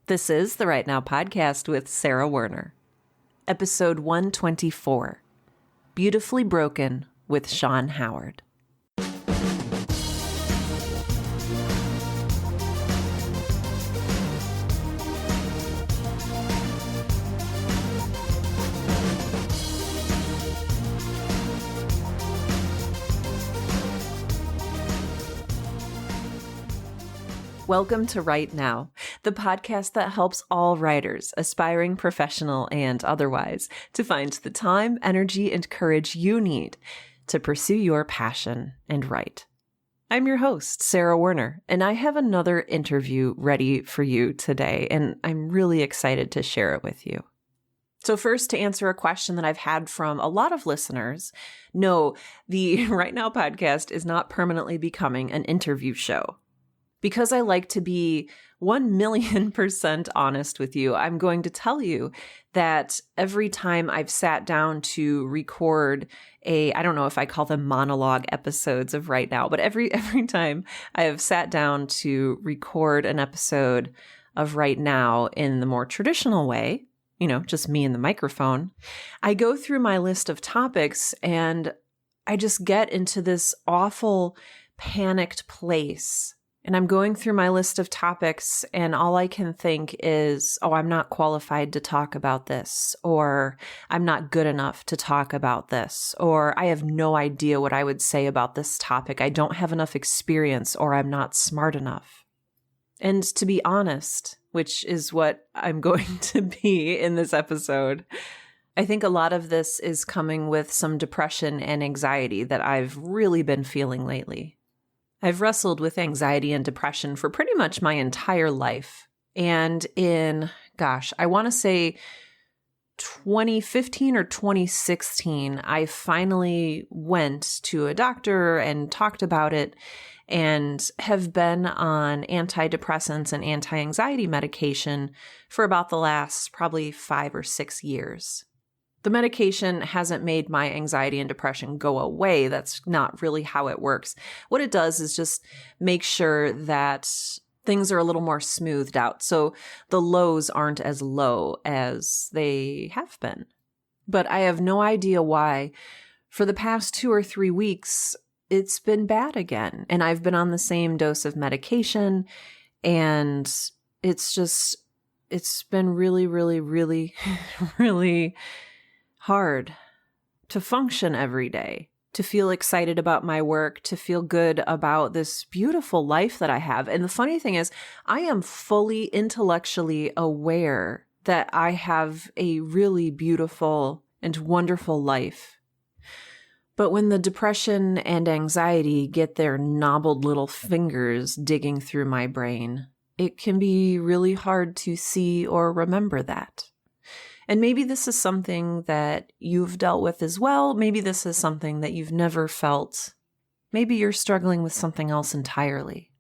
This is the Right Now podcast with Sarah Werner. Episode 124, Beautifully Broken with Sean Howard. Welcome to Right Now, the podcast that helps all writers, aspiring professional and otherwise, to find the time, energy, and courage you need to pursue your passion and write. I'm your host, Sarah Werner, and I have another interview ready for you today, and I'm really excited to share it with you. So first, to answer a question that I've had from a lot of listeners, no, the Right Now podcast is not permanently becoming an interview show. Because I like to be 1,000,000% honest with you, I'm going to tell you that every time I've sat down to record I don't know if I call them monologue episodes of Right Now, but every time I have sat down to record an episode of Right Now in the more traditional way, just me and the microphone, I go through my list of topics and I just get into this awful panicked place. And I'm going through my list of topics and all I can think is, I'm not qualified to talk about this, or I'm not good enough to talk about this, or I have no idea what I would say about this topic. I don't have enough experience, or I'm not smart enough. And to be honest, which is what I'm going to be in this episode, I think a lot of this is coming with some depression and anxiety that I've really been feeling lately. I've wrestled with anxiety and depression for pretty much my entire life. And in, I want to say 2015 or 2016, I finally went to a doctor and talked about it and have been on antidepressants and anti-anxiety medication for about the last probably 5 or 6 years. The medication hasn't made my anxiety and depression go away. That's not really how it works. What it does is just make sure that things are a little more smoothed out, so the lows aren't as low as they have been. But I have no idea why. For the past 2 or 3 weeks, it's been bad again. And I've been on the same dose of medication, and it's been really, really, really, really hard to function every day, to feel excited about my work, to feel good about this beautiful life that I have. And the funny thing is, I am fully intellectually aware that I have a really beautiful and wonderful life. But when the depression and anxiety get their knobbled little fingers digging through my brain, it can be really hard to see or remember that. And maybe this is something that you've dealt with as well. Maybe this is something that you've never felt. Maybe you're struggling with something else entirely.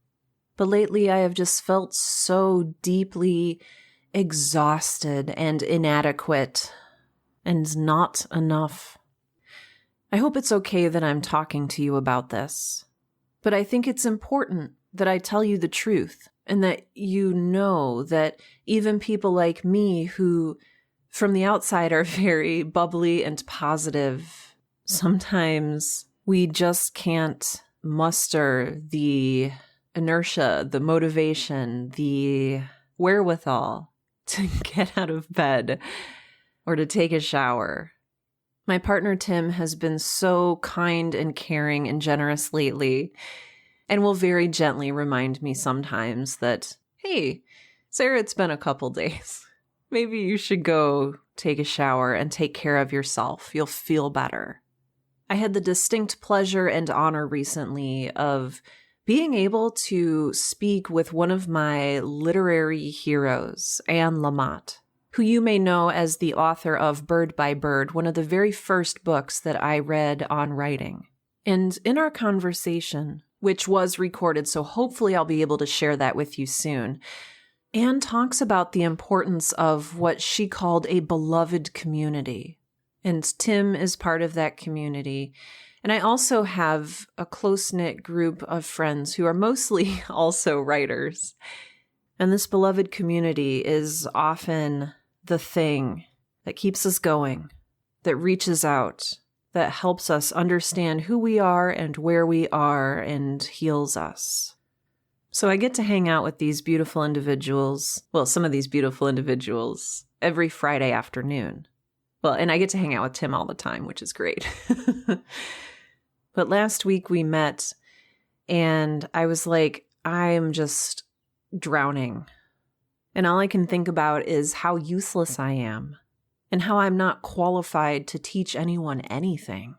But lately, I have just felt so deeply exhausted and inadequate and not enough. I hope it's okay that I'm talking to you about this. But I think it's important that I tell you the truth and that you know that even people like me who from the outside are very bubbly and positive, sometimes we just can't muster the inertia, the motivation, the wherewithal to get out of bed or to take a shower. My partner, Tim, has been so kind and caring and generous lately and will very gently remind me sometimes that, hey, Sarah, it's been a couple days. Maybe you should go take a shower and take care of yourself. You'll feel better. I had the distinct pleasure and honor recently of being able to speak with one of my literary heroes, Anne Lamott, who you may know as the author of Bird by Bird, one of the very first books that I read on writing. And in our conversation, which was recorded, so hopefully I'll be able to share that with you soon, Anne talks about the importance of what she called a beloved community. And Tim is part of that community. And I also have a close-knit group of friends who are mostly also writers. And this beloved community is often the thing that keeps us going, that reaches out, that helps us understand who we are and where we are and heals us. So I get to hang out with these beautiful individuals, well, some of these beautiful individuals, every Friday afternoon. Well, and I get to hang out with Tim all the time, which is great. But last week we met and I was like, I'm just drowning. And all I can think about is how useless I am and how I'm not qualified to teach anyone anything.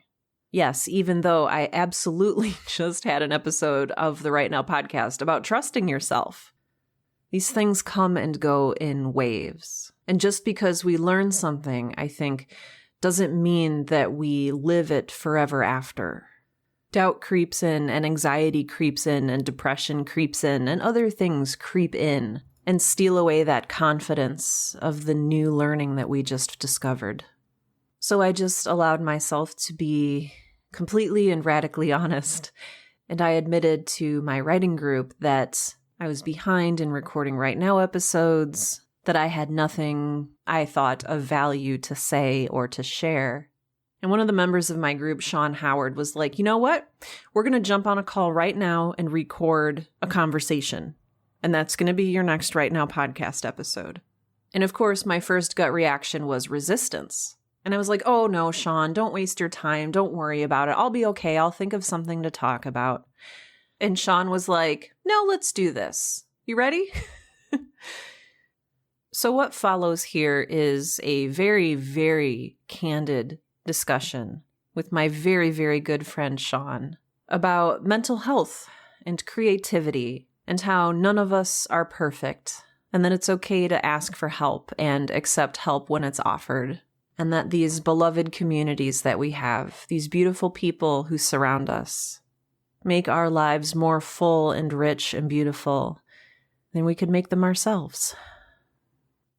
Yes, even though I absolutely just had an episode of the Right Now podcast about trusting yourself. These things come and go in waves. And just because we learn something, I think, doesn't mean that we live it forever after. Doubt creeps in, and anxiety creeps in, and depression creeps in, and other things creep in and steal away that confidence of the new learning that we just discovered. So I just allowed myself to be completely and radically honest, and I admitted to my writing group that I was behind in recording Right Now episodes, that I had nothing I thought of value to say or to share. And one of the members of my group, Sean Howard, was like, you know what? We're going to jump on a call right now and record a conversation. And that's going to be your next Right Now podcast episode. And of course, my first gut reaction was resistance. And I was like, oh no, Sean, don't waste your time. Don't worry about it. I'll be okay. I'll think of something to talk about. And Sean was like, no, let's do this. You ready? So what follows here is a very, very candid discussion with my very, very good friend Sean about mental health and creativity and how none of us are perfect and that it's okay to ask for help and accept help when it's offered, and that these beloved communities that we have, these beautiful people who surround us, make our lives more full and rich and beautiful than we could make them ourselves.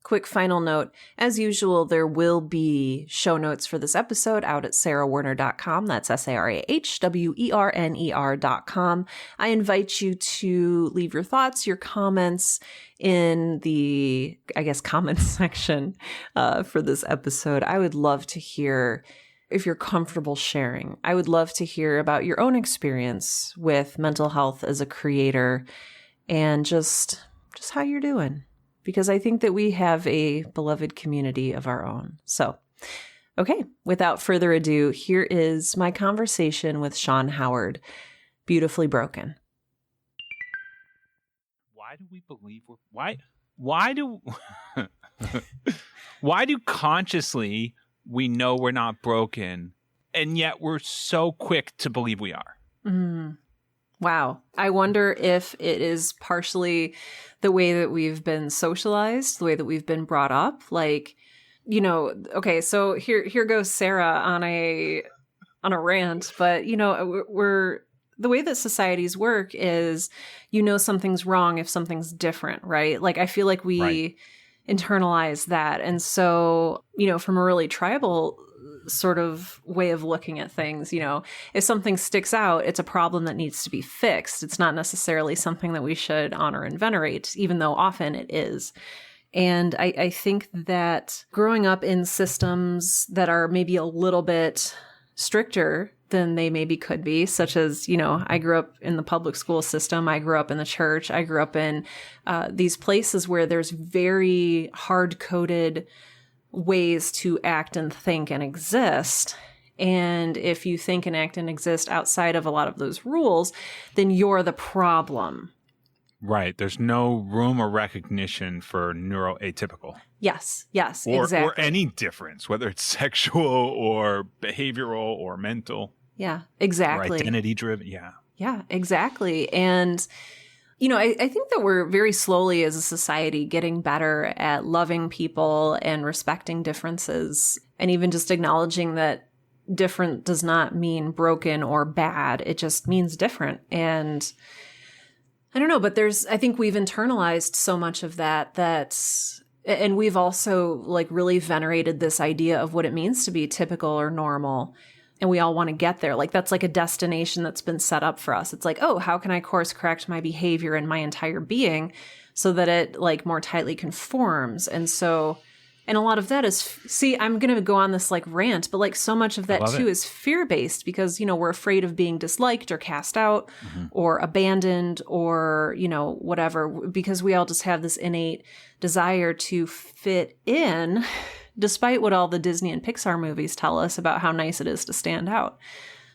Quick final note, as usual, there will be show notes for this episode out at sarahwerner.com. That's SARAHWERNER.com. I invite you to leave your thoughts, your comments in the, comments section for this episode. I would love to hear if you're comfortable sharing. I would love to hear about your own experience with mental health as a creator and just how you're doing. Because I think that we have a beloved community of our own. So, okay, without further ado, here is my conversation with Sean Howard, Beautifully Broken. Why do we believe why do consciously we know we're not broken, and yet we're so quick to believe we are? Wow. I wonder if it is partially the way that we've been socialized, the way that we've been brought up. Like, okay, so here goes Sarah on a rant, but we're the way that societies work is, something's wrong if something's different, right? Like, I feel like we internalize that. And so, from a really tribal sort of way of looking at things, if something sticks out, it's a problem that needs to be fixed. It's not necessarily something that we should honor and venerate, even though often it is. And I think that growing up in systems that are maybe a little bit stricter than they maybe could be, such as, I grew up in the public school system. I grew up in the church. I grew up in these places where there's very hard-coded ways to act and think and exist. And if you think and act and exist outside of a lot of those rules, then you're the problem. Right. There's no room or recognition for neuroatypical. Yes, exactly. Or any difference, whether it's sexual or behavioral or mental. Yeah, exactly. Or identity driven. Yeah. Yeah, exactly. And I think that we're very slowly as a society getting better at loving people and respecting differences, and even just acknowledging that different does not mean broken or bad. It just means different. And I don't know, but I think we've internalized so much of that, and we've also really venerated this idea of what it means to be typical or normal. And we all want to get there. That's like a destination that's been set up for us. It's like, oh, how can I course correct my behavior and my entire being so that it like more tightly conforms. And so, and a lot of that is, see, I'm going to go on this like rant, but like so much of that too is fear-based because, you know, we're afraid of being disliked or cast out or abandoned or, you know, whatever, because we all just have this innate desire to fit in, despite what all the Disney and Pixar movies tell us about how nice it is to stand out.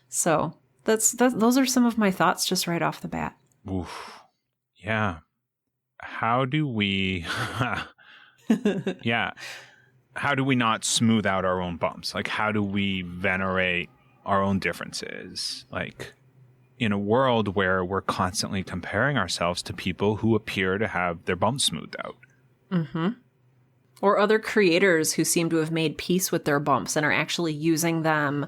So those are some of my thoughts just right off the bat. Oof. Yeah. How do we, how do we not smooth out our own bumps? Like, how do we venerate our own differences? Like, in a world where we're constantly comparing ourselves to people who appear to have their bumps smoothed out. Mm-hmm. Or other creators who seem to have made peace with their bumps and are actually using them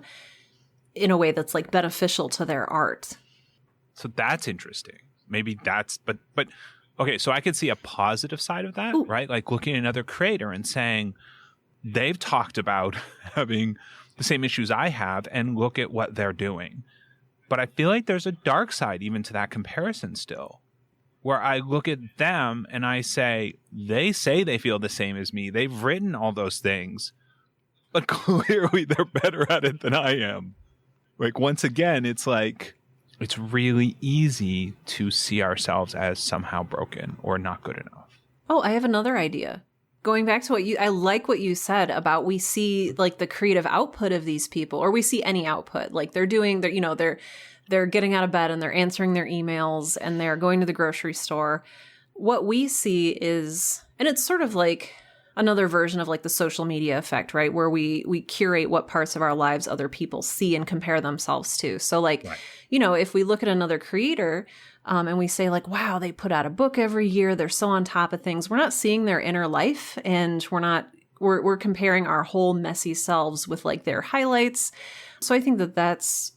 in a way that's like beneficial to their art. So that's interesting. Maybe that's, but okay, so I could see a positive side of that, right? Like looking at another creator and saying, they've talked about having the same issues I have and look at what they're doing. But I feel like there's a dark side even to that comparison still, where I look at them and I say they feel the same as me. They've written all those things, but clearly they're better at it than I am. Like, once again, it's like, it's really easy to see ourselves as somehow broken or not good enough. Oh, I have another idea. Going back to I like what you said about we see like the creative output of these people, or we see any output. Like they're getting out of bed and they're answering their emails and they're going to the grocery store. What we see is, and it's sort of like another version of like the social media effect, right? Where we curate what parts of our lives other people see and compare themselves to. So like, right. You know, if we look at another creator and we say like, wow, they put out a book every year, they're so on top of things. We're not seeing their inner life, and we're comparing our whole messy selves with like their highlights. So I think that's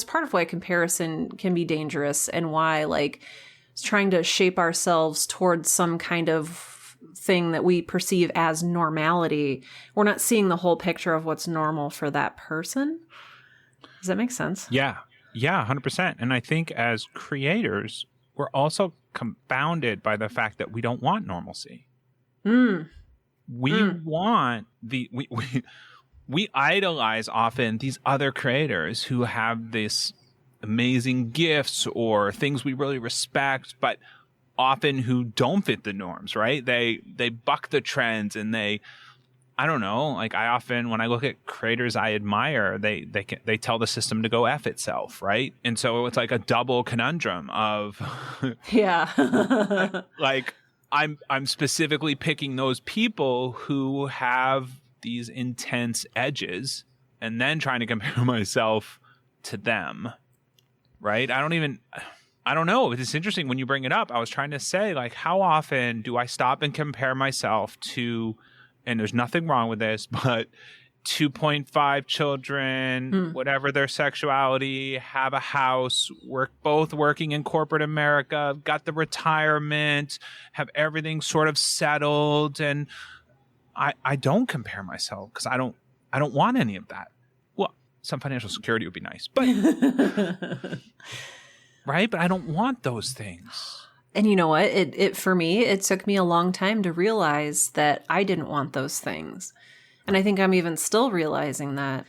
part of why comparison can be dangerous, and why like trying to shape ourselves towards some kind of thing that we perceive as normality, we're not seeing the whole picture of what's normal for that person. Does that make sense? Yeah, 100%. And I think as creators, we're also confounded by the fact that we don't want normalcy. We want we idolize often these other creators who have this amazing gifts or things we really respect, but often who don't fit the norms, right? They buck the trends, and I don't know, like I often, when I look at creators I admire, they tell the system to go F itself, right? And so it's like a double conundrum of like I'm specifically picking those people who have these intense edges and then trying to compare myself to them, right? I don't know. It's interesting when you bring it up. I was trying to say, like, how often do I stop and compare myself to, and there's nothing wrong with this, but 2.5 children, whatever their sexuality, have a house, both working in corporate America, got the retirement, have everything sort of settled, and I don't compare myself because I don't want any of that. Well, some financial security would be nice, but right? But I don't want those things. And you know what? It for me, it took me a long time to realize that I didn't want those things. And I think I'm even still realizing that.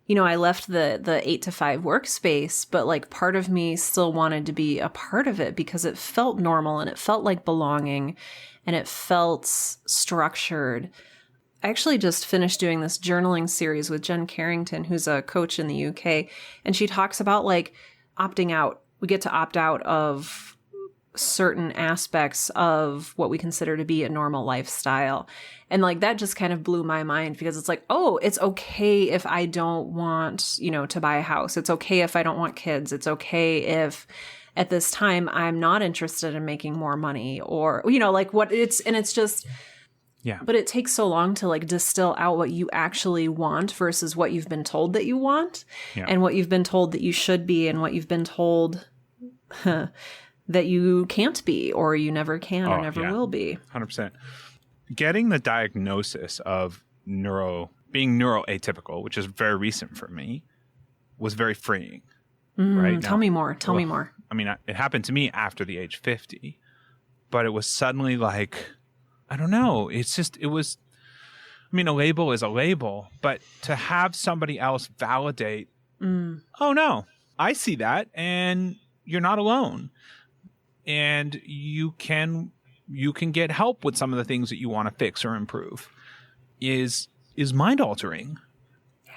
You know, I left the 8-to-5 workspace, but like part of me still wanted to be a part of it because it felt normal and it felt like belonging and it felt structured. I actually just finished doing this journaling series with Jen Carrington, who's a coach in the UK, and she talks about like opting out. We get to opt out of certain aspects of what we consider to be a normal lifestyle. And like that just kind of blew my mind, because it's like, oh, it's okay if I don't want, to buy a house. It's okay if I don't want kids. It's okay if at this time I'm not interested in making more money, or, like what it's, and it's just, yeah. But it takes so long to like distill out what you actually want versus what you've been told that you want, and what you've been told that you should be, and what you've been told that you can't be, or you never can or never will be. 100%. Getting the diagnosis of being neuroatypical, which is very recent for me, was very freeing. Right? Tell me more. Tell me more. I mean, it happened to me after the age 50. but it was suddenly like, I don't know. It's just, it was, I mean, a label is a label, but to have somebody else validate, oh no, I see that, and you're not alone. And you can get help with some of the things that you want to fix or improve is mind altering,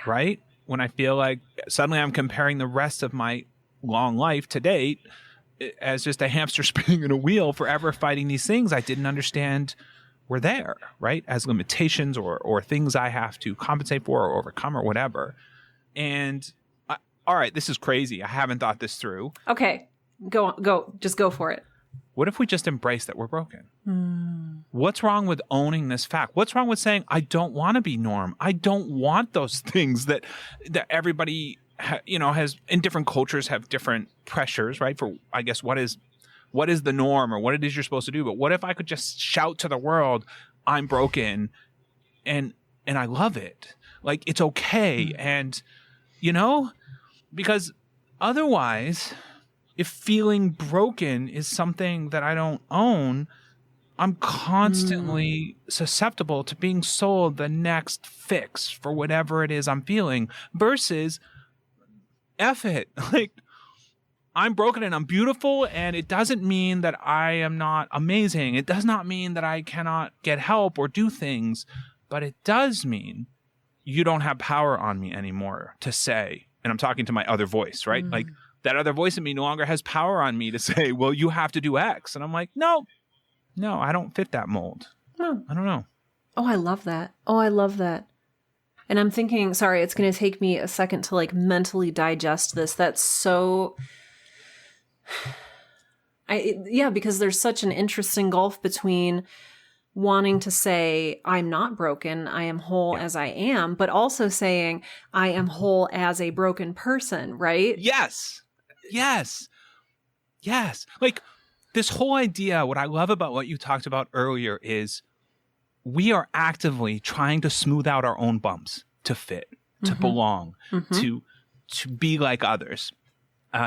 right? When I feel like suddenly I'm comparing the rest of my long life to date as just a hamster spinning in a wheel, forever fighting these things I didn't understand were there, right? As limitations or things I have to compensate for or overcome or whatever. And all right, this is crazy. I haven't thought this through. Okay. Just go for it. What if we just embrace that we're broken? What's wrong with owning this fact? What's wrong with saying, I don't want to be norm? I don't want those things that everybody, has in different cultures have different pressures, right? For, I guess, what is the norm or what it is you're supposed to do. But what if I could just shout to the world, I'm broken and I love it. Like, it's okay. And, because otherwise, if feeling broken is something that I don't own, I'm constantly susceptible to being sold the next fix for whatever it is I'm feeling versus F it. Like, I'm broken and I'm beautiful, and it doesn't mean that I am not amazing. It does not mean that I cannot get help or do things, but it does mean you don't have power on me anymore to say, and I'm talking to my other voice, right? Like, that other voice in me no longer has power on me to say, well, you have to do X. And I'm like, no, I don't fit that mold. Oh. I don't know. Oh, I love that. And I'm thinking, sorry, it's going to take me a second to like mentally digest this. That's so, because there's such an interesting gulf between wanting to say, I'm not broken, I am whole as I am, but also saying, I am whole as a broken person, right? Yes. Like, this whole idea, what I love about what you talked about earlier is we are actively trying to smooth out our own bumps to fit, to belong, to be like others,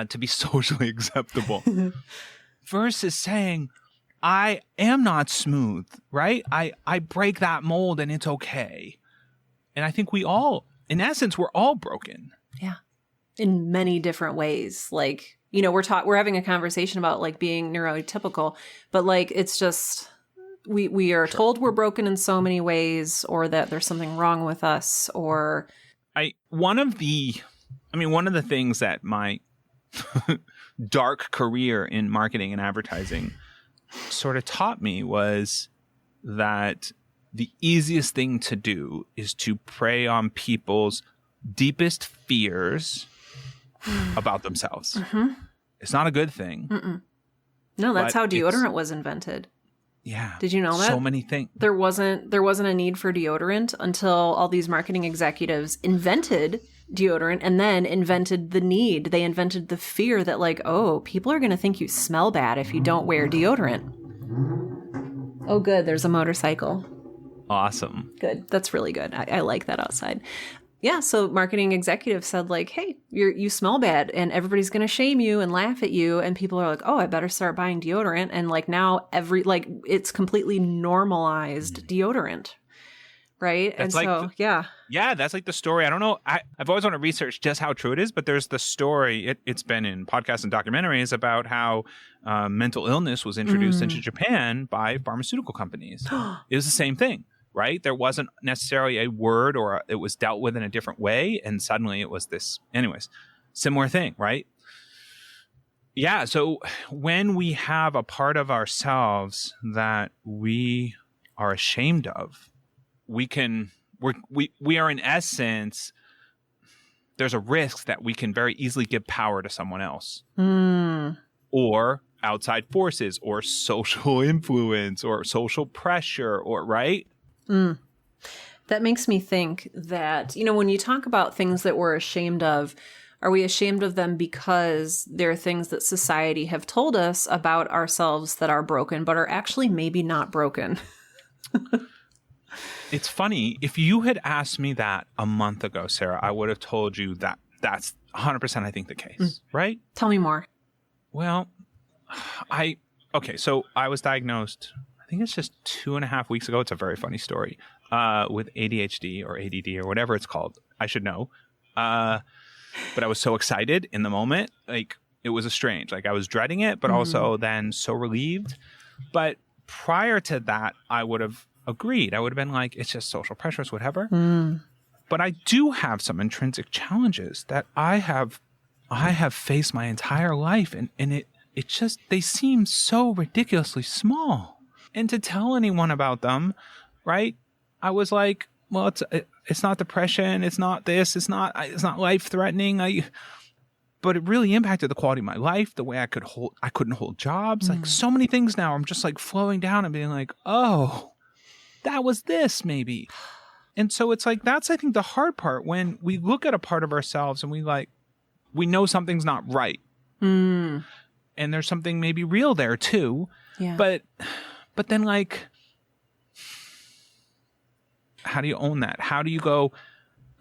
to be socially acceptable, versus saying, I am not smooth, right? I break that mold and it's okay. And I think we all, in essence, we're all broken. Yeah. In many different ways. Like, we're having a conversation about like being neurotypical, but like, it's just, we are told we're broken in so many ways, or that there's something wrong with us, or one of the things that my dark career in marketing and advertising sort of taught me was that the easiest thing to do is to prey on people's deepest fears about themselves. It's not a good thing. No, that's how deodorant was invented. Yeah. Did you know that? So many things. There wasn't a need for deodorant until all these marketing executives invented deodorant and then invented the need. They invented the fear that like, oh, people are going to think you smell bad if you don't wear deodorant. Oh, good. There's a motorcycle. Awesome. Good. That's really good. I like that outside. Yeah. So marketing executives said like, hey, you smell bad and everybody's going to shame you and laugh at you. And people are like, oh, I better start buying deodorant. And like now it's completely normalized deodorant. Right. That's and Yeah, that's like the story. I don't know. I've always wanted to research just how true it is, but there's the story. It's been in podcasts and documentaries about how mental illness was introduced into Japan by pharmaceutical companies. It was the same thing, right? There wasn't necessarily a word or it was dealt with in a different way. And suddenly it was this, anyways, similar thing, right? Yeah. So when we have a part of ourselves that we are ashamed of, we are in essence, there's a risk that we can very easily give power to someone else or outside forces or social influence or social pressure or right. That makes me think that, when you talk about things that we're ashamed of, are we ashamed of them because they're things that society have told us about ourselves that are broken, but are actually maybe not broken? It's funny. If you had asked me that a month ago, Sarah, I would have told you that that's 100% I think the case, right? Tell me more. Well, I okay, so I was diagnosed, I think it's just 2.5 weeks ago. It's a very funny story, with ADHD or ADD or whatever it's called. I should know. But I was so excited in the moment. Like, it was strange. Like, I was dreading it, but also then so relieved. But prior to that, I would have agreed. I would have been like, it's just social pressures, whatever. But I do have some intrinsic challenges that I have faced my entire life. And it just, they seem so ridiculously small. And to tell anyone about them, right? I was like, well, it's not depression. It's not this. It's not life threatening. But it really impacted the quality of my life, the way I couldn't hold jobs. Like, so many things now, I'm just like flowing down and being like, oh, that was this maybe. And so it's like, that's, I think, the hard part when we look at a part of ourselves and we know something's not right. And there's something maybe real there too. Yeah. But then, like, how do you own that? How do you go,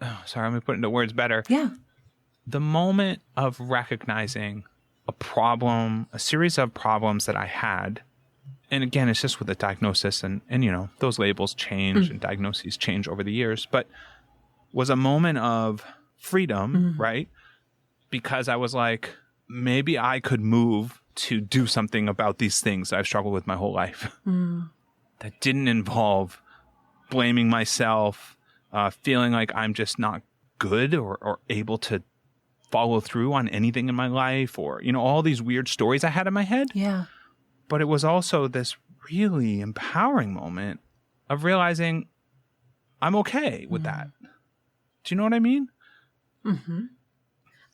oh, sorry, let me put it into words better. Yeah. The moment of recognizing a problem, a series of problems that I had, and again, it's just with a diagnosis and you know, those labels change and diagnoses change over the years, but was a moment of freedom, right? Because I was like, maybe I could move to do something about these things I've struggled with my whole life that didn't involve blaming myself, feeling like I'm just not good or able to follow through on anything in my life, or, you know, all these weird stories I had in my head. Yeah. But it was also this really empowering moment of realizing I'm okay with that. Do you know what I mean?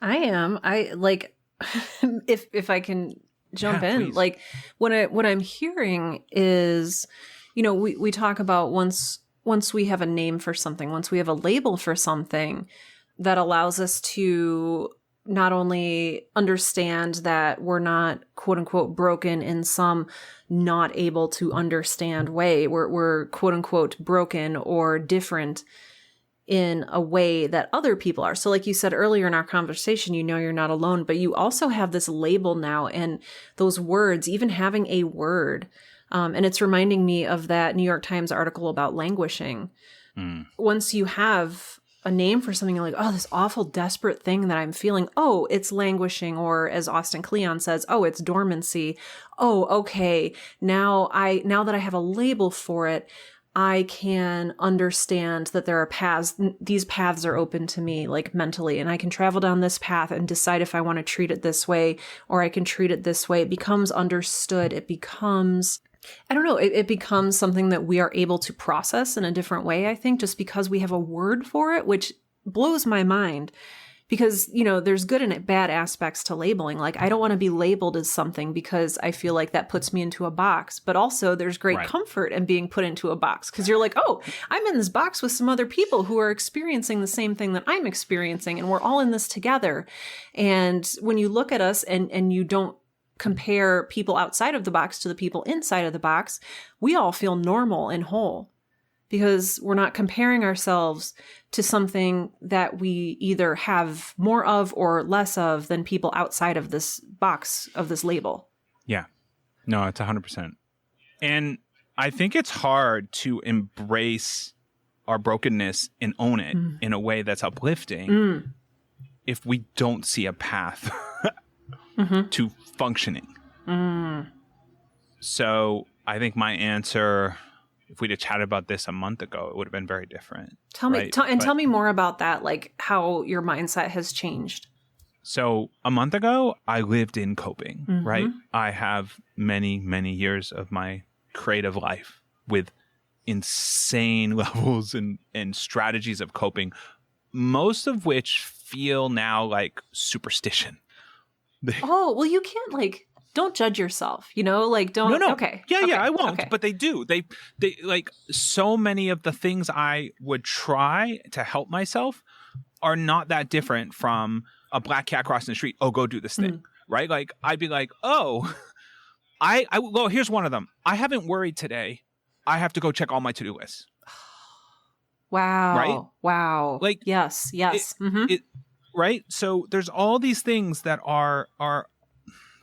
I am. I like, if I can jump in, please. like what I'm hearing is, you know, we talk about once we have a name for something, once we have a label for something, that allows us to not only understand that we're not, quote unquote, broken in some not able to understand way. We're quote unquote broken or different in a way that other people are. So like you said earlier in our conversation, you know, you're not alone, but you also have this label now, and those words, even having a word. And it's reminding me of that New York Times article about languishing. Once you have a name for something, you're like, oh, this awful, desperate thing that I'm feeling. Oh, it's languishing. Or as Austin Kleon says, oh, it's dormancy. Oh, okay. Now that I have a label for it, I can understand that there are paths. These paths are open to me, like mentally, and I can travel down this path and decide if I want to treat it this way, or I can treat it this way. It becomes understood. It becomes, I don't know, it becomes something that we are able to process in a different way, I think, just because we have a word for it, which blows my mind. Because, you know, there's good and bad aspects to labeling. Like, I don't want to be labeled as something because I feel like that puts me into a box. But also there's great comfort in being put into a box, because you're like, oh, I'm in this box with some other people who are experiencing the same thing that I'm experiencing, and we're all in this together. And when you look at us and you don't compare people outside of the box to the people inside of the box, we all feel normal and whole, because we're not comparing ourselves to something that we either have more of or less of than people outside of this box, of this label. Yeah. No, it's 100%. And I think it's hard to embrace our brokenness and own it in a way that's uplifting if we don't see a path to functioning. So I think my answer, if we'd have chatted about this a month ago, it would have been very different. Tell me more about that, like how your mindset has changed. So a month ago, I lived in coping, right? I have many, many years of my creative life with insane levels and strategies of coping, most of which feel now like superstition. Oh, well, you can't, like, don't judge yourself, you know, like, don't. No. Okay. Yeah, I won't. Okay. But they do. They like, so many of the things I would try to help myself are not that different from a black cat crossing the street. Oh, go do this thing. Right. Like, I'd be like, oh, well, here's one of them. I haven't worried today. I have to go check all my to-do lists. Wow. Right. Wow. Like, yes. Right. So there's all these things that are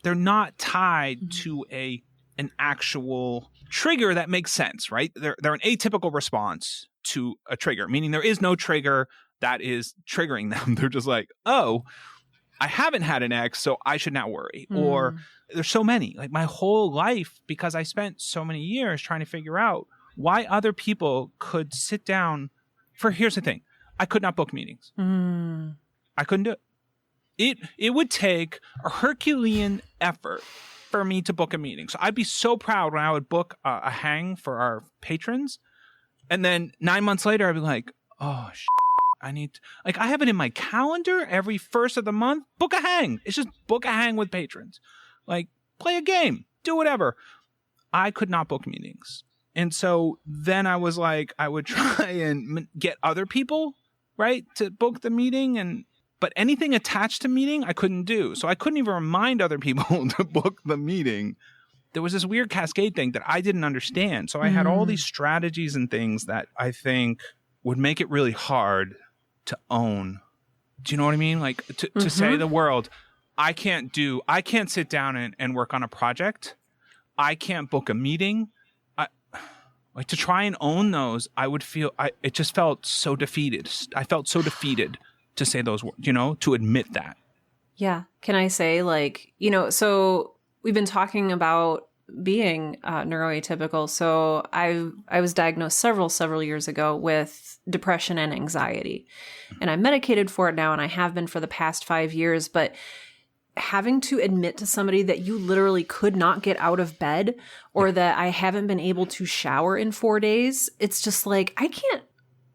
they're not tied to a an actual trigger that makes sense, right? They're an atypical response to a trigger, meaning there is no trigger that is triggering them. They're just like, oh, I haven't had an ex, so I should not worry. Or there's so many, like my whole life, because I spent so many years trying to figure out why other people could sit down here's the thing. I could not book meetings. I couldn't do it. It would take a Herculean effort for me to book a meeting. So I'd be so proud when I would book a hang for our patrons. And then 9 months later, I'd be like, oh, I need to, like, I have it in my calendar every first of the month. Book a hang. It's just book a hang with patrons. Like, play a game. Do whatever. I could not book meetings. And so then I was like, I would try and get other people, right, to book the meeting. But anything attached to meeting, I couldn't do. So I couldn't even remind other people to book the meeting. There was this weird cascade thing that I didn't understand. So I had all these strategies and things that I think would make it really hard to own. Do you know what I mean? Like to say to the world, I can't sit down and work on a project. I can't book a meeting. Like to try and own those, I would feel, it just felt so defeated. I felt so defeated to say those words, to admit that. Yeah. Can I say, like, so we've been talking about being neuroatypical. So I was diagnosed several years ago with depression and anxiety, and I'm medicated for it now, and I have been for the past 5 years. But having to admit to somebody that you literally could not get out of bed, or that I haven't been able to shower in 4 days, it's just like, I can't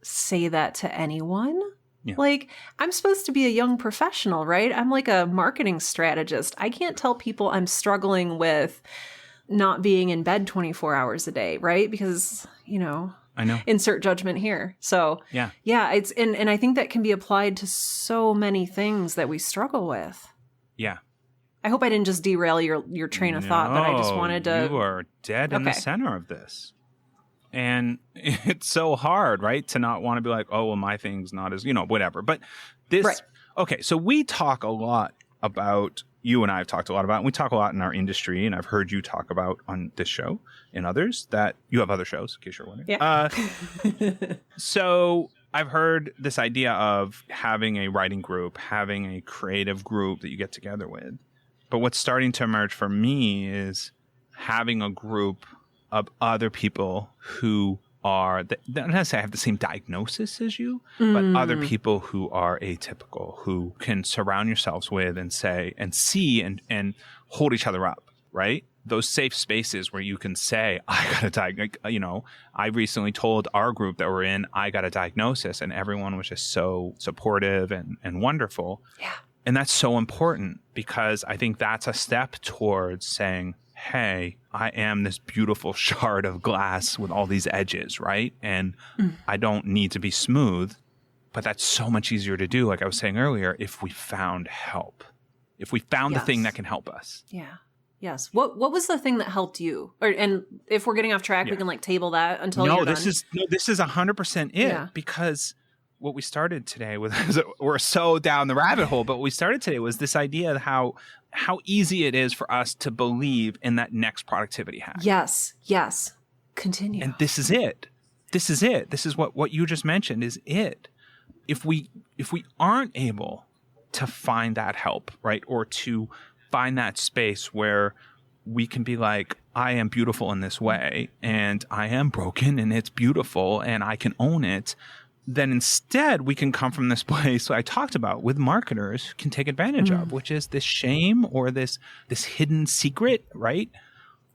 say that to anyone. Yeah. Like, I'm supposed to be a young professional, right? I'm like a marketing strategist. I can't tell people I'm struggling with not being in bed 24 hours a day, right? Because, I know. Insert judgment here. So yeah, it's and I think that can be applied to so many things that we struggle with. Yeah. I hope I didn't just derail your train of thought, but I just wanted to. You are dead in the center of this. And it's so hard, right? To not want to be like, oh, well, my thing's not as, whatever. But this, right. Okay, so we talk a lot about, you and I have talked a lot about, and we talk a lot in our industry, and I've heard you talk about on this show and others, that you have other shows, in case you're wondering. Yeah. So I've heard this idea of having a writing group, having a creative group that you get together with. But what's starting to emerge for me is having a group of other people who are, not necessarily have the same diagnosis as you, but other people who are atypical, who can surround yourselves with and say and see and hold each other up, right? Those safe spaces where you can say, I got a diagnosis. I recently told our group that we're in, I got a diagnosis, and everyone was just so supportive and wonderful. Yeah. And that's so important, because I think that's a step towards saying, hey, I am this beautiful shard of glass with all these edges, right? And I don't need to be smooth, but that's so much easier to do, like I was saying earlier, if we found help, if we found the thing that can help us. Yeah. Yes. What was the thing that helped you? And if we're getting off track, we can table that until you're done. This is 100% it, because what we started today with, we're so down the rabbit hole, but what we started today was this idea of how easy it is for us to believe in that next productivity hack. Yes. Continue. And this is it. This is what you just mentioned is it. If we aren't able to find that help, right, or to find that space where we can be like, I am beautiful in this way, and I am broken, and it's beautiful, and I can own it, then instead we can come from this place I talked about with marketers can take advantage of, which is this shame or this hidden secret, right?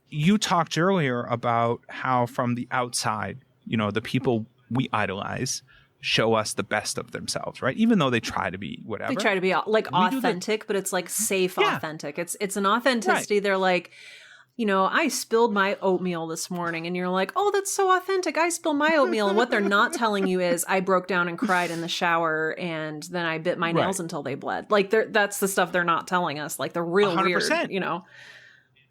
You talked earlier about how from the outside, the people we idolize show us the best of themselves, right? Even though they try to be whatever. They try to be like authentic, but it's like safe authentic. It's an authenticity. Right. They're like, I spilled my oatmeal this morning, and you're like, oh, that's so authentic. I spilled my oatmeal. And what they're not telling you is I broke down and cried in the shower, and then I bit my nails until they bled. Like that's the stuff they're not telling us. Like they're real 100%. Weird,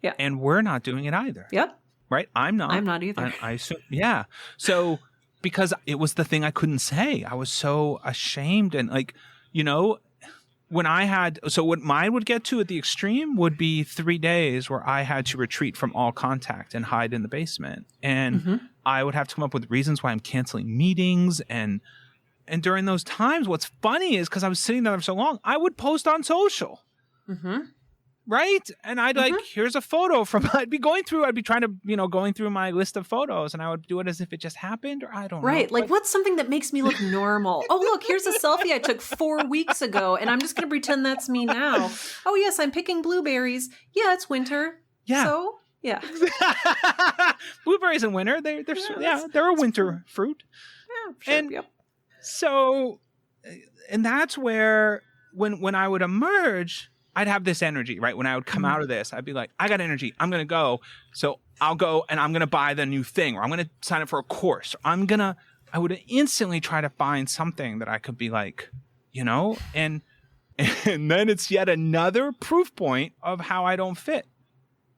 Yeah. And we're not doing it either. Yep. Right? I'm not either. I assume, yeah. So because it was the thing I couldn't say. I was so ashamed and when I had, so what mine would get to at the extreme would be 3 days where I had to retreat from all contact and hide in the basement. And I would have to come up with reasons why I'm canceling meetings. And during those times, what's funny is because I was sitting there for so long, I would post on social. Right? And I'd like, here's a photo from, I'd be trying to, going through my list of photos, and I would do it as if it just happened, or I don't know. Right. Like, what's something that makes me look normal? Oh, look, here's a selfie I took 4 weeks ago, and I'm just going to pretend that's me now. Oh, yes, I'm picking blueberries. Yeah, it's winter. Yeah. So, yeah. Blueberries in winter, they're a winter fruit. Yeah, sure. And so, and that's where, when I would emerge, I'd have this energy, right? When I would come out of this, I'd be like, I got energy. I'm going to go. So I'll go and I'm going to buy the new thing, or I'm going to sign up for a course. I would instantly try to find something that I could be like, and then it's yet another proof point of how I don't fit,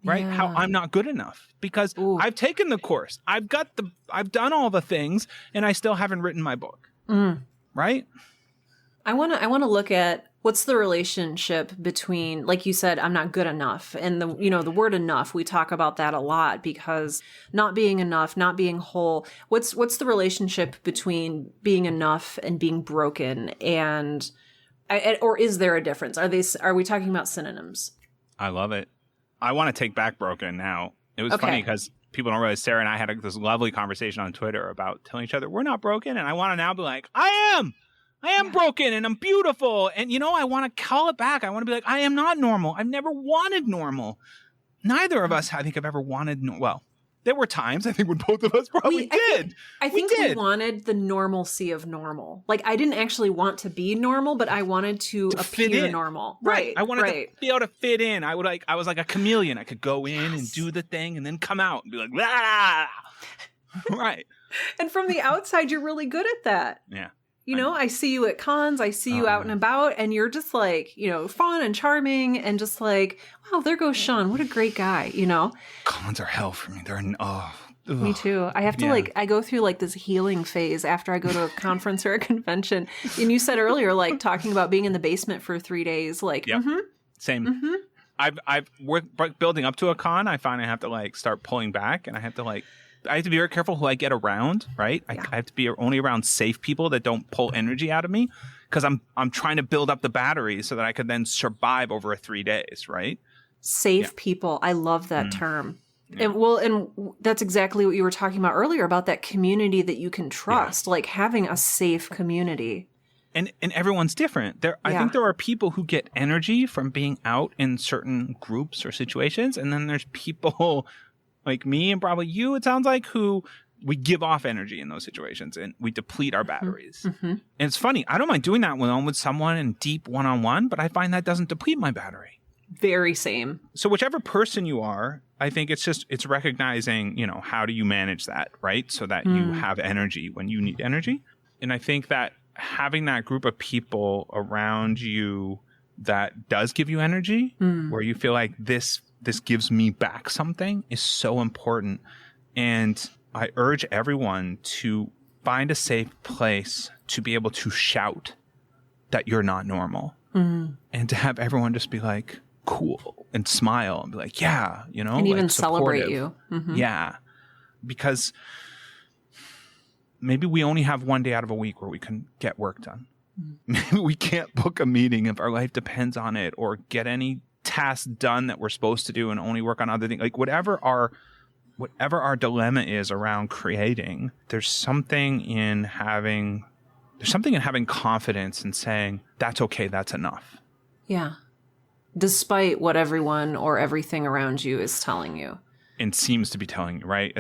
right? Yeah. How I'm not good enough because I've taken the course. I've done all the things, and I still haven't written my book, right? I want to look at what's the relationship between, like you said, I'm not good enough. And the word enough, we talk about that a lot, because not being enough, not being whole. What's the relationship between being enough and being broken? And or is there a difference? Are we talking about synonyms? I love it. I want to take back broken now. It was funny because people don't realize Sarah and I had this lovely conversation on Twitter about telling each other we're not broken. And I want to now be like, I am broken and I'm beautiful. And, I want to call it back. I want to be like, I am not normal. I've never wanted normal. Neither of us, I think, have ever wanted. Well, there were times, I think, when both of us probably did. I think we wanted the normalcy of normal. Like, I didn't actually want to be normal, but I wanted to appear normal. Right. I wanted to be able to fit in. I was like a chameleon. I could go in and do the thing and then come out and be like, ah! Right. And from the outside, you're really good at that. Yeah. I see you at cons, I see you out and about, and you're just like, fun and charming, and just like, wow, there goes Sean. What a great guy, Cons are hell for me. They're, Me too. I have to I go through like this healing phase after I go to a conference or a convention. And you said earlier, like talking about being in the basement for 3 days, like, Same. I've worked building up to a con. I find I have to like start pulling back, and I have to be very careful who I get around, right? I have to be only around safe people that don't pull energy out of me, because I'm trying to build up the battery so that I could then survive over 3 days, right? Safe people. I love that term. Yeah. And that's exactly what you were talking about earlier, about that community that you can trust, like having a safe community. And everyone's different. I think there are people who get energy from being out in certain groups or situations, and then there's people like me and probably you, it sounds like, who we give off energy in those situations and we deplete our batteries. And it's funny. I don't mind doing that when I'm with someone in deep one-on-one, but I find that doesn't deplete my battery. Very same. So whichever person you are, I think it's recognizing, how do you manage that, right? So that you have energy when you need energy. And I think that having that group of people around you that does give you energy, where you feel like this gives me back something, is so important. And I urge everyone to find a safe place to be able to shout that you're not normal, and to have everyone just be like cool and smile and be like, yeah, and even celebrate you. Yeah. Because maybe we only have 1 day out of a week where we can get work done. Maybe we can't book a meeting if our life depends on it, or get any tasks done that we're supposed to do and only work on other things. Like whatever our dilemma is around creating, there's something in having confidence and saying, that's okay, that's enough. Yeah. Despite what everyone or everything around you is telling you. And seems to be telling you, right?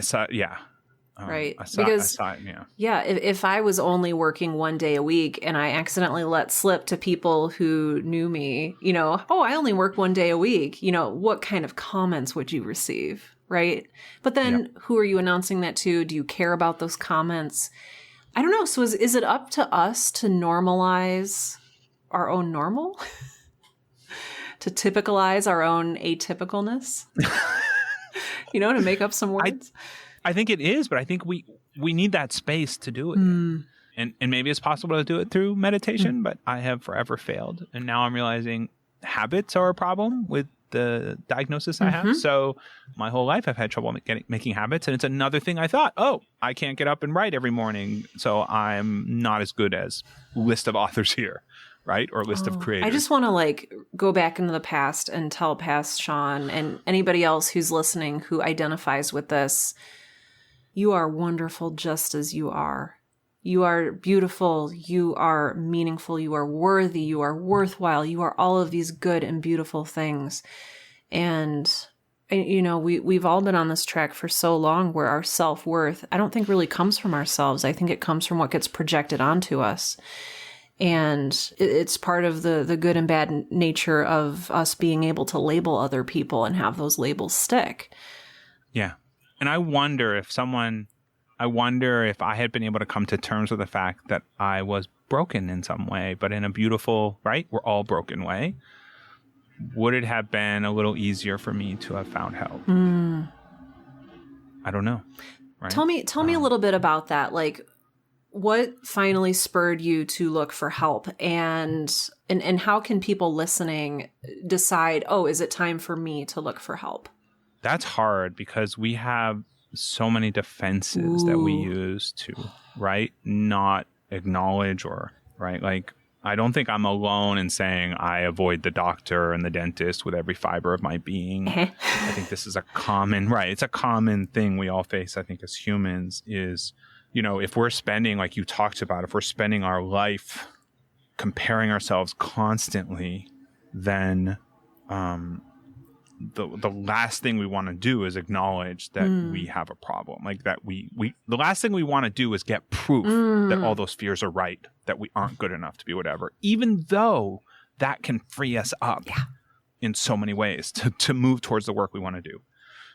Right. If I was only working 1 day a week and I accidentally let slip to people who knew me, I only work 1 day a week, what kind of comments would you receive? Right. But then who are you announcing that to? Do you care about those comments? I don't know. So is it up to us to normalize our own normal? To typicalize our own atypicalness? To make up some words? I think it is, but I think we need that space to do it. And maybe it's possible to do it through meditation, but I have forever failed. And now I'm realizing habits are a problem with the diagnosis I have. So my whole life I've had trouble making habits. And it's another thing I thought, oh, I can't get up and write every morning, so I'm not as good as list of authors here, right? Or list of creators. I just want to like go back into the past and tell past Sean and anybody else who's listening who identifies with this, you are wonderful just as you are. You are beautiful, you are meaningful, you are worthy, you are worthwhile, you are all of these good and beautiful things. And, you know, we've all been on this track for so long where our self-worth, I don't think really comes from ourselves. I think it comes from what gets projected onto us. And it's part of the good and bad nature of us being able to label other people and have those labels stick. Yeah. And I wonder if I had been able to come to terms with the fact that I was broken in some way, but in a beautiful, right? We're all broken way. Would it have been a little easier for me to have found help? I don't know. Right? Tell me a little bit about that. Like, what finally spurred you to look for help, and how can people listening decide, oh, is it time for me to look for help? That's hard because we have so many defenses that we use to, right, not acknowledge or, right, like, I don't think I'm alone in saying I avoid the doctor and the dentist with every fiber of my being. I think this is a common, right, it's a common thing we all face, I think, as humans is, you know, if we're spending, like you talked about, if we're spending our life comparing ourselves constantly, then the last thing we want to do is acknowledge that we have a problem. Like that the last thing we want to do is get proof that all those fears are right, that we aren't good enough to be whatever, even though that can free us up in so many ways to move towards the work we want to do.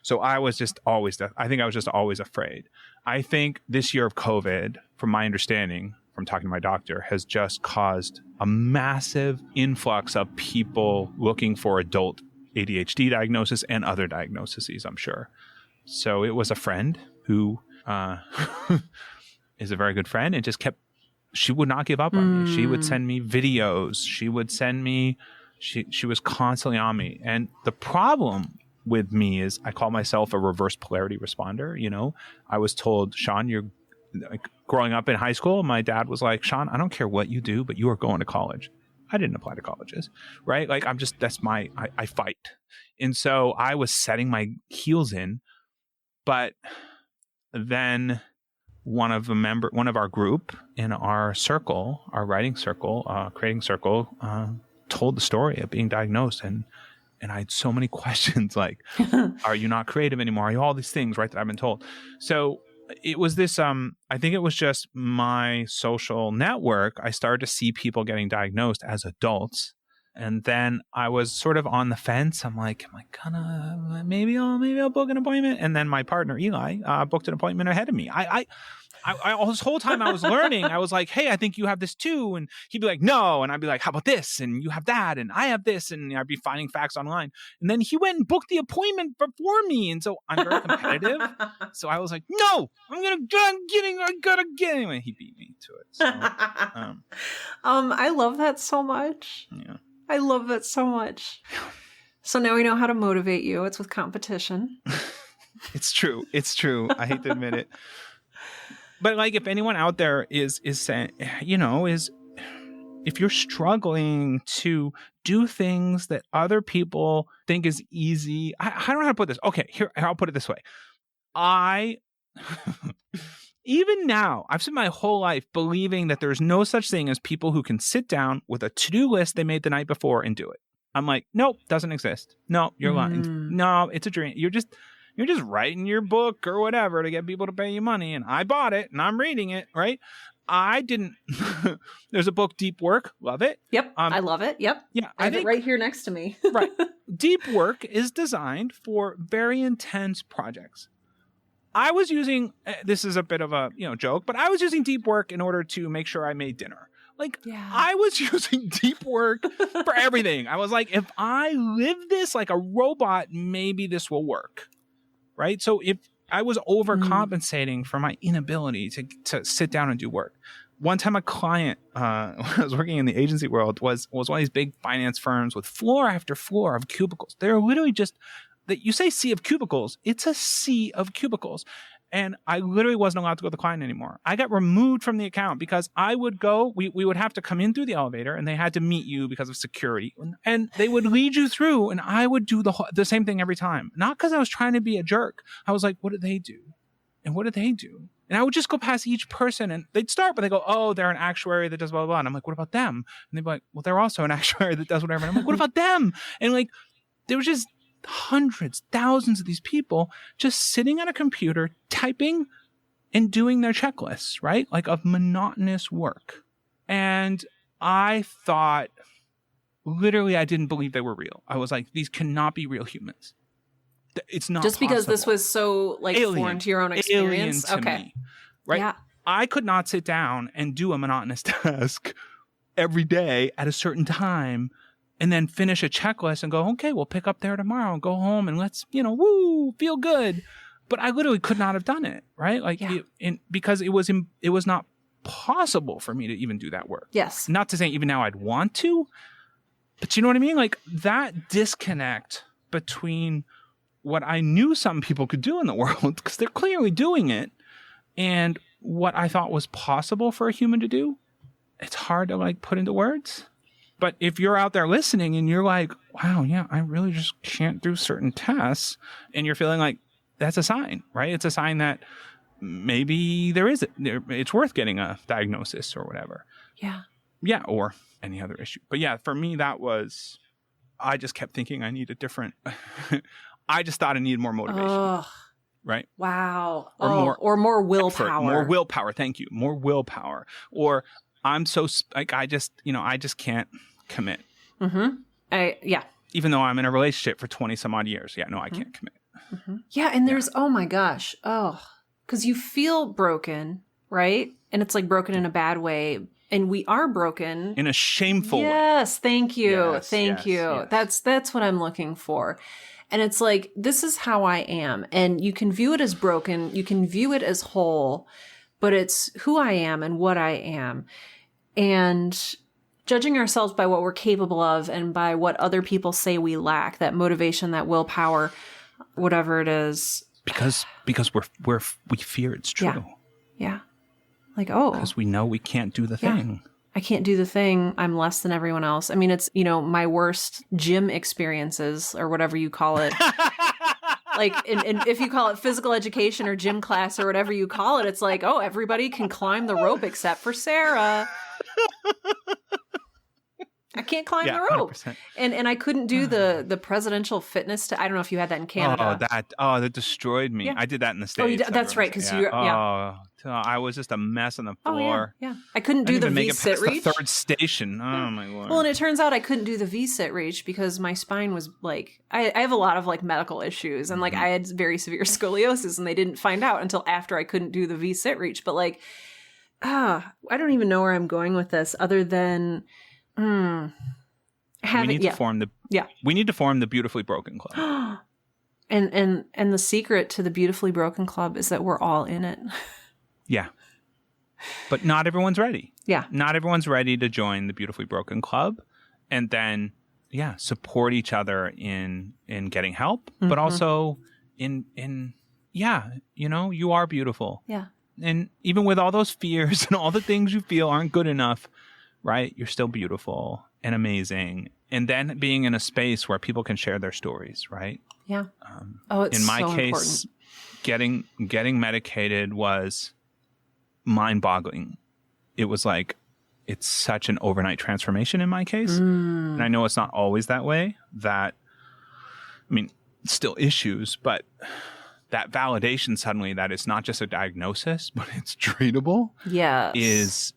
So I was just always afraid. I think this year of COVID, from my understanding, from talking to my doctor, has just caused a massive influx of people looking for adult ADHD diagnosis and other diagnoses, I'm sure. So it was a friend who is a very good friend and just she would not give up on me. She would send me videos. She was constantly on me. And the problem with me is I call myself a reverse polarity responder. You know, I was told, Sean, you're like, growing up in high school, my dad was like, Sean, I don't care what you do, but you are going to college. I didn't apply to colleges, right? Like I fight. And so I was setting my heels in, but then one of our group in our circle, our writing circle, creating circle, told the story of being diagnosed. And I had so many questions like, are you not creative anymore? Are you all these things, right, that I've been told? So it was this, I think it was just my social network. I started to see people getting diagnosed as adults. And then I was sort of on the fence. I'm like, am I gonna, maybe I'll book an appointment. And then my partner, Eli, booked an appointment ahead of me. I this whole time I was learning, I was like, hey, I think you have this too. And he'd be like, no. And I'd be like, how about this? And you have that. And I have this. And I'd be finding facts online. And then he went and booked the appointment before me. And so I'm very competitive. So I was like, no, I gotta get anyway. He beat me to it. So, I love that so much. Yeah. I love that so much. So now we know how to motivate you. It's with competition. It's true. I hate to admit it. But like, if anyone out there is saying, you know, if you're struggling to do things that other people think is easy, I don't know how to put this. Okay, here, I'll put it this way. Even now, I've spent my whole life believing that there's no such thing as people who can sit down with a to-do list they made the night before and do it. I'm like, nope, doesn't exist. No, you're lying. No, it's a dream. You're just writing your book or whatever to get people to pay you money. And I bought it and I'm reading it, right? I didn't. There's a book, Deep Work. Love it. Yep. I love it. Yep. Yeah. I have it right here next to me. Right. Deep Work is designed for very intense projects. I was using, this is a bit of a joke, but I was using Deep Work in order to make sure I made dinner. Like, I was using Deep Work for everything. I was like, if I live this like a robot, maybe this will work. Right. So if I was overcompensating for my inability to sit down and do work, one time a client, when I was working in the agency world, was one of these big finance firms with floor after floor of cubicles. They're literally just, that you say sea of cubicles, it's a sea of cubicles. And I literally wasn't allowed to go to the client anymore. I got removed from the account because I would go, we would have to come in through the elevator and they had to meet you because of security. And they would lead you through and I would do the same thing every time. Not because I was trying to be a jerk. I was like, what did they do? And what did they do? And I would just go past each person and they'd start, but they go, oh, they're an actuary that does blah, blah, blah. And I'm like, what about them? And they'd be like, well, they're also an actuary that does whatever. And I'm like, what about them? And like, there was just hundreds, thousands of these people just sitting at a computer, typing and doing their checklists, right? Like of monotonous work. And I thought, literally, I didn't believe they were real. I was like, these cannot be real humans. It's not just because possible. this was so like foreign to your own experience. Alien to me, right? Yeah. I could not sit down and do a monotonous task every day at a certain time and then finish a checklist and go, okay, we'll pick up there tomorrow and go home and let's, woo, feel good. But I literally could not have done it, right? Like, because it was not possible for me to even do that work. Yes. Not to say even now I'd want to, but you know what I mean? Like that disconnect between what I knew some people could do in the world, because they're clearly doing it, and what I thought was possible for a human to do, it's hard to like put into words. But if you're out there listening and you're like, wow, yeah, I really just can't do certain tasks, and you're feeling like that's a sign, right? It's a sign that maybe it's worth getting a diagnosis or whatever. Yeah. Yeah, or any other issue. But yeah, for me, I just kept thinking I need a different, I just thought I needed more motivation. Ugh. Right? Wow. Or more willpower. Effort, more willpower. Thank you. More willpower. Or I'm so like, I just can't commit. Mm-hmm. Even though I'm in a relationship for 20 some odd years. Yeah, no, I can't commit. Mm-hmm. Yeah. And there's, oh my gosh. Oh, because you feel broken, right? And it's like broken in a bad way. And we are broken. In a shameful way. Yes. Thank you. Thank you. Yes. That's what I'm looking for. And it's like, this is how I am. And you can view it as broken. You can view it as whole, but it's who I am and what I am. And judging ourselves by what we're capable of and by what other people say we lack, that motivation, that willpower, whatever it is. Because we fear it's true. Yeah. Like, oh. Because we know we can't do the thing. I can't do the thing. I'm less than everyone else. I mean, it's, my worst gym experiences or whatever you call it. Like, and if you call it physical education or gym class or whatever you call it, it's like, oh, everybody can climb the rope except for Sarah. I can't climb the rope. 100%. And I couldn't do the presidential fitness. I don't know if you had that in Canada. That destroyed me. Yeah. I did that in the States. That's right. Because I was just a mess on the floor. Yeah. I couldn't do the V-sit reach. The third station. Oh my Lord. Well, and it turns out I couldn't do the V-sit reach because my spine was like, I have a lot of like medical issues, and like I had very severe scoliosis, and they didn't find out until after I couldn't do the V-sit reach. But like, I don't even know where I'm going with this other than we need to form the Beautifully Broken Club. And the secret to the Beautifully Broken Club is that we're all in it. Yeah. But not everyone's ready. Yeah. Not everyone's ready to join the Beautifully Broken Club and then support each other in getting help, but also in you are beautiful. Yeah. And even with all those fears and all the things you feel aren't good enough, right? You're still beautiful and amazing. And then being in a space where people can share their stories, right? Yeah. It's in my case, important. getting medicated was mind-boggling. It was like, it's such an overnight transformation in my case. And I know it's not always that way. Still issues, but that validation suddenly that it's not just a diagnosis, but it's treatable. Yes.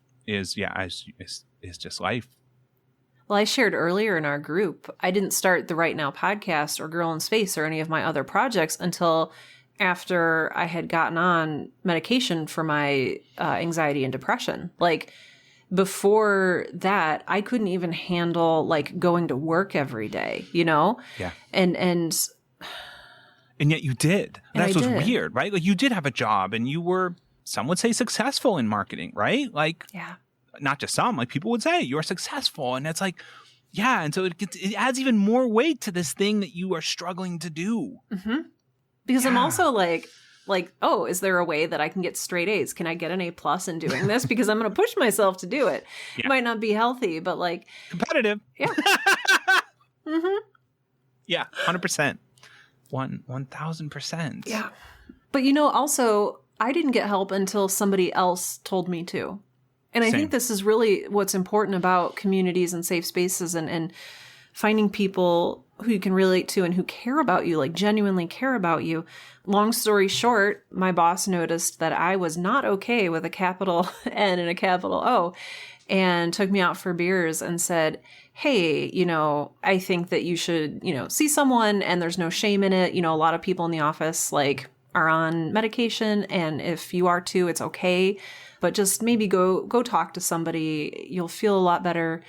Is just life. Well, I shared earlier in our group, I didn't start the Right Now podcast or Girl in Space or any of my other projects until after I had gotten on medication for my anxiety and depression. Like before that, I couldn't even handle like going to work every day, Yeah. And yet you did. That's what's weird, right? Like you did have a job and you were some would say successful in marketing, right? Like, Yeah. not just some, like people would say you're successful. And it's like, yeah. And so it adds even more weight to this thing that you are struggling to do. Mm-hmm. Because Yeah. I'm also like, oh, is there a way that I can get straight A's? Can I get an A+ in doing this? Because I'm going to push myself to do it. Yeah. It might not be healthy, but like. Competitive. Yeah. Mm-hmm. Yeah. 100%. 1,000%. Yeah. But also, I didn't get help until somebody else told me to. And I think this is really what's important about communities and safe spaces and finding people who you can relate to and who care about you, like genuinely care about you. Long story short, my boss noticed that I was not okay with a capital N and a capital O and took me out for beers and said, hey, I think that you should, see someone, and there's no shame in it. A lot of people in the office are on medication, and if you are too, it's okay. But just maybe go talk to somebody. You'll feel a lot better.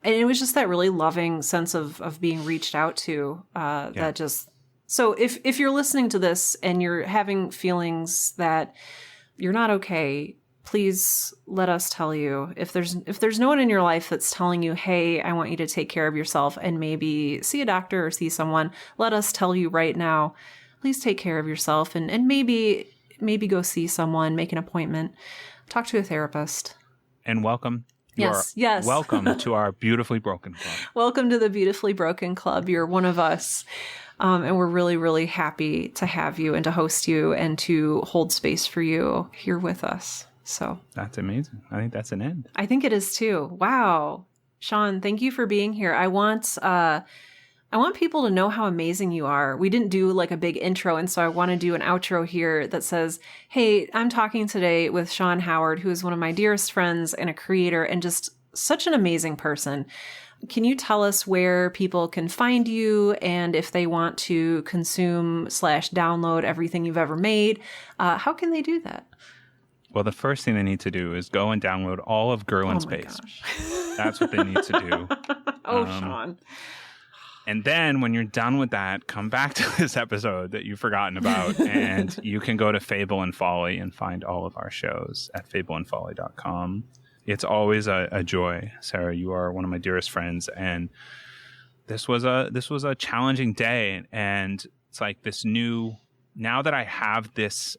And it was just that really loving sense of being reached out to that just. So if you're listening to this and you're having feelings that you're not okay, please let us tell you. If there's no one in your life that's telling you, hey, I want you to take care of yourself and maybe see a doctor or see someone, let us tell you right now, please take care of yourself and maybe go see someone, make an appointment. Talk to a therapist. And welcome. Yes. Welcome to our Beautifully Broken Club. Welcome to the Beautifully Broken Club. You're one of us. And we're really, really happy to have you and to host you and to hold space for you here with us. So that's amazing. I think that's an end. I think it is too. Wow. Sean, thank you for being here. I want people to know how amazing you are. We didn't do a big intro, and so I want to do an outro here that says, hey, I'm talking today with Sean Howard, who is one of my dearest friends and a creator and just such an amazing person. Can you tell us where people can find you and if they want to consume / download everything you've ever made? How can they do that? Well, the first thing they need to do is go and download all of Girl in Space. That's what they need to do. Sean. And then when you're done with that, come back to this episode that you've forgotten about, and you can go to Fable and Folly and find all of our shows at fableandfolly.com. It's always a joy. Sarah, you are one of my dearest friends, and this was a challenging day, and it's like this new, now that I have this,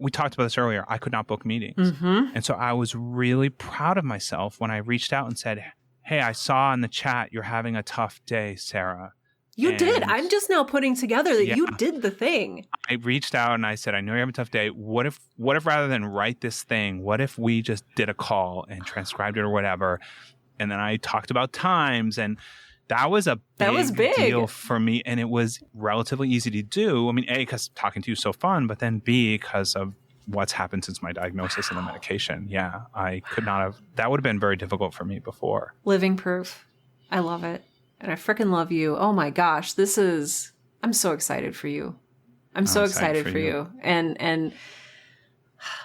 we talked about this earlier, I could not book meetings. Mm-hmm. And so I was really proud of myself when I reached out and said, hey, I saw in the chat you're having a tough day, Sarah. You did. I'm just now putting together that you did the thing. I reached out and I said, I know you're having a tough day. What if rather than write this thing, what if we just did a call and transcribed it or whatever? And then I talked about times, and that was a big deal for me. And it was relatively easy to do. I mean, A, because talking to you is so fun, but then B, because of what's happened since my diagnosis and the medication. Yeah, I could not have, that would have been very difficult for me before. Living proof. I love it. And I freaking love you. Oh my gosh, I'm so excited for you. I'm so excited for you. And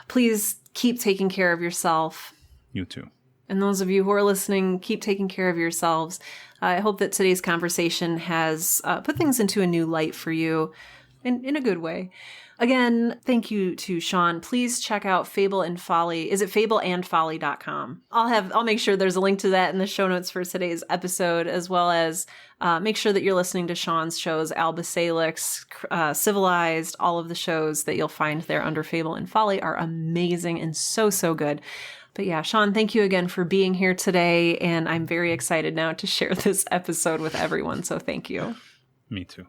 please keep taking care of yourself. You too. And those of you who are listening, keep taking care of yourselves. I hope that today's conversation has put things into a new light for you in a good way. Again, thank you to Sean. Please check out Fable and Folly. Is it fableandfolly.com? I'll make sure there's a link to that in the show notes for today's episode, as well as make sure that you're listening to Sean's shows, Alba Salix, Civilized. All of the shows that you'll find there under Fable and Folly are amazing and so, so good. But yeah, Sean, thank you again for being here today. And I'm very excited now to share this episode with everyone. So thank you. Me too.